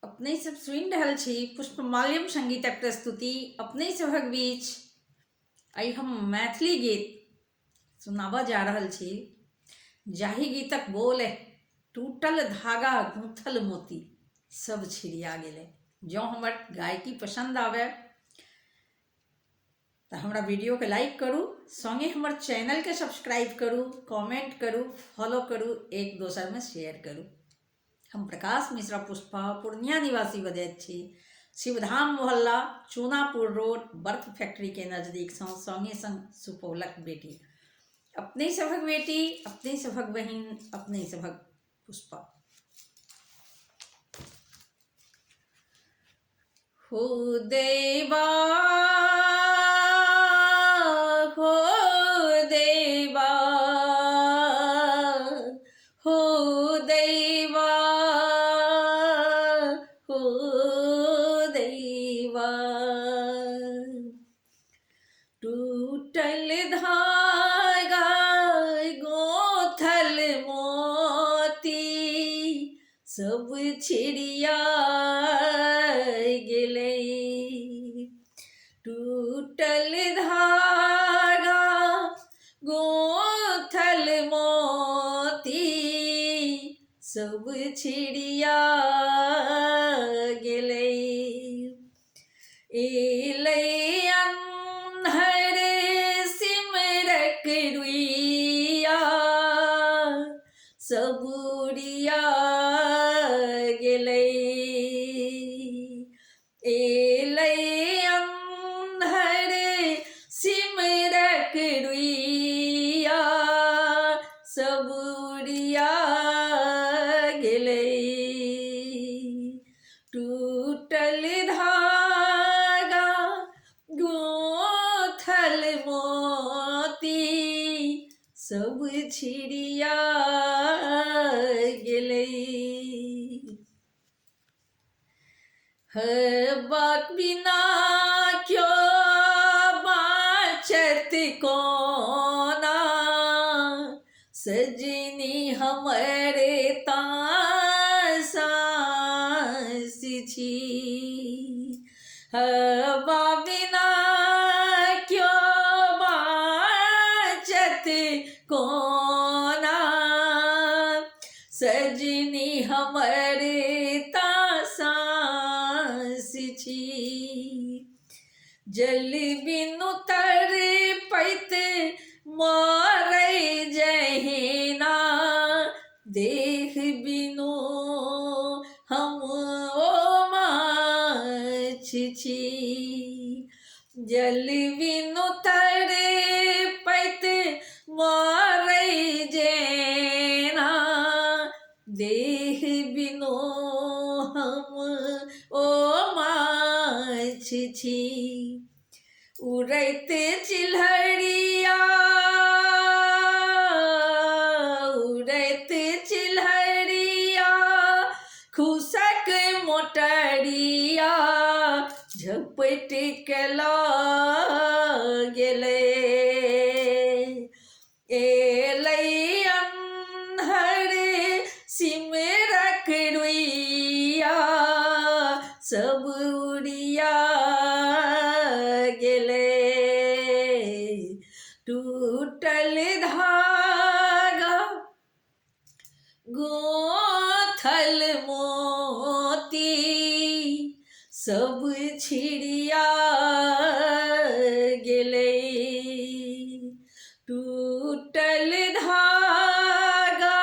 अपने सब सुनि रहल छी पुष्पमाल्यम संगीतक प्रस्तुति अपने सभक बीच। आइ हम मैथिली गीत सुनाबऽ जा रहल छी, जाहि गीतक बोल टूटल धागा गूंथल मोती सब छिड़िया गेलै। जँ हमर गायकी पसंद आवे तो हमरा वीडियो के लाइक करू, संगे हमर चैनल के सब्सक्राइब करू, कमेंट करू, फॉलो करू, एक दोसर में शेयर करू। हम प्रकाश मिश्रा पुष्पा पूर्णिया निवासी बजैत छी। शिवधाम मोहल्ला चूनापुर रोड बर्फ फैक्ट्री के नजदीक संगे संग सुपौलक बेटी, अपने सभक बेटी, अपने सभक बहिन, अपने सभक पुष्पा। हो देवा हो देवा हो देवा हो देवा, टूटल धागा गोथल मोती सब छिड़िया गेलै। टूटल धागा गोथल मोती सब छिड़िया गेलै। एलै अन्हर सिमरक रुइया सब उड़िया गेलै। एलै अन्हर सिमरक रुइया सब उड़िया गेलै। टूटल धागा गोथल मोती सब छिड़िया गेलै। हबाक बिना क्यों बाँचत कोना, सजनी हमर सांस छी। हवा बिना क्यों बाँचत कोना, सजनी हमर सांस छी। जल बिनु तड़पैत मरै जहिना, देह बिनु हम ओ माछ छी। जल बिनु तड़पैत मरै जेना, देह बिनु हम ओ माछ छी। उड़ैत चिल्हरिया उड़ैत चिल्हरिया खुशक मोटरिया झपट के लऽ गेलै। एलै अन्हर सिमरक रुइया सब उड़िया गेलै। टूटल धागा गोथल मोती सब छिड़िया गेलै। टूटल धागा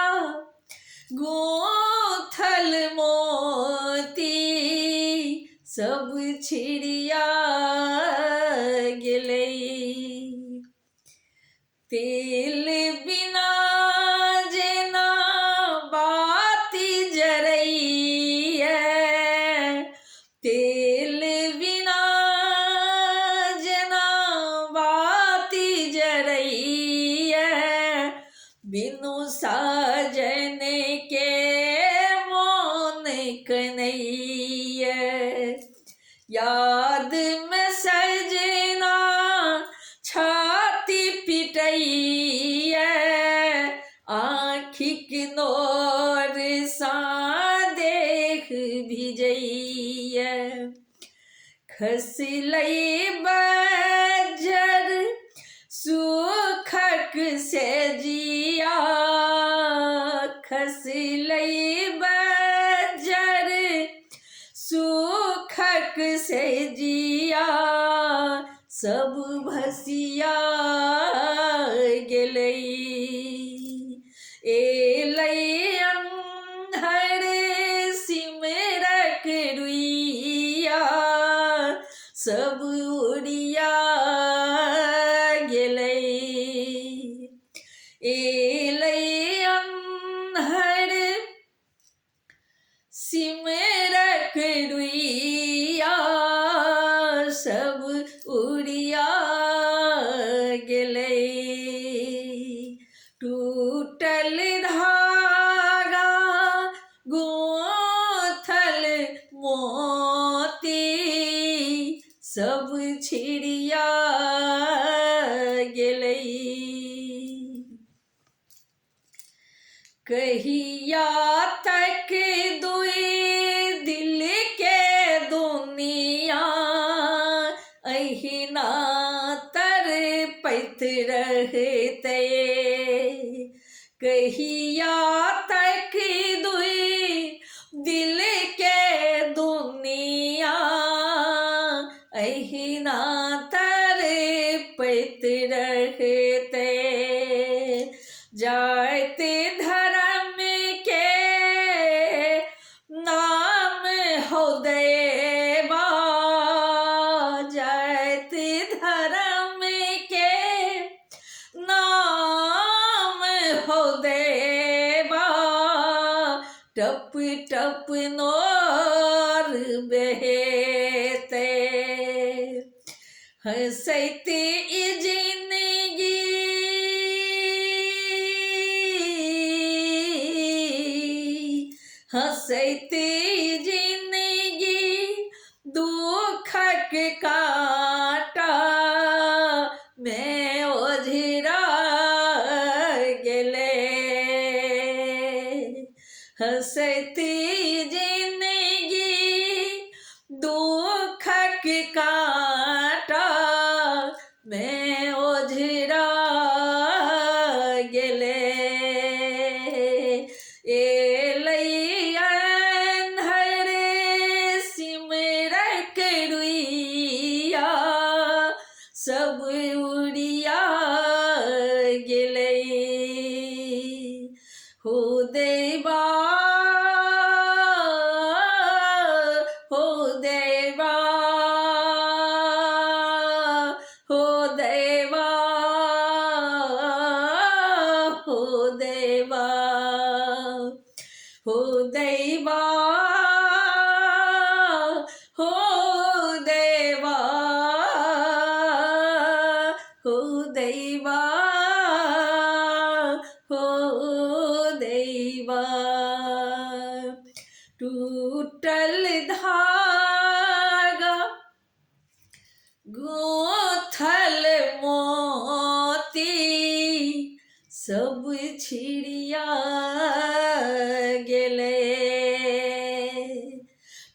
गोथल मोती सब छिड़िया गेलै। तेल बिना जेना बाती जरैया, तेल बिना जेना बाती जरैया, बिनु साजन के मोन कनैया। याद में सजना छाती पिटैया, आँखिक नोर सा देख भिजैया। खसिलई बजर सुखक से जिया, खसिलई बजर सुखक से जिया, सब भसिया गेलई। एलई अंधर सिमरक रुइया, सब उड़िया गेलई। एलई अंधर सिमरक रुइया, सब उड़िया गेलई। टूटल धागा गोथल मोती, सब छिड़िया गेलई। कहिया तक दुई दिल के दुनिया, अहिना तर पैत रहते। कहिया तक दुई दिल के दुनिया, अहिना तर पैत रहते। जाते धर्म के नाम हो देवा, जाते धर्म के नाम हो देवा, टप टप नोर बहते। हंसते जिंदगी हंसते जिंदगी दुखक काटा, मैं ओझरा गेले। हंसते जिंदगी दुखक काटा, मैं ओझरा गेले। एलई अंधर सिमरक रुइया, सब उड़िया गेलई। हो देवा हो देवा हो देवा हो देवा हो देवा हो देवा हो देवा हो देवा। टूटल धागा गोथल मोती, सब छिड़िया गेले।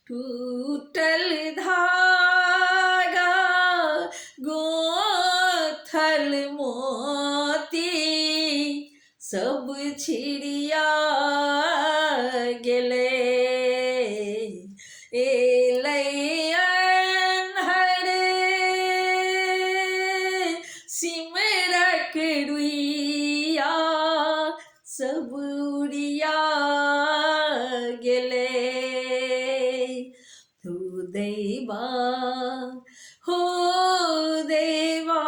टूटल धागा गोथल मोती, सब छिड़िया गेले। एलई अंधर सिमरक रुइया, सब उड़िया गेले। हो देवा हो देवा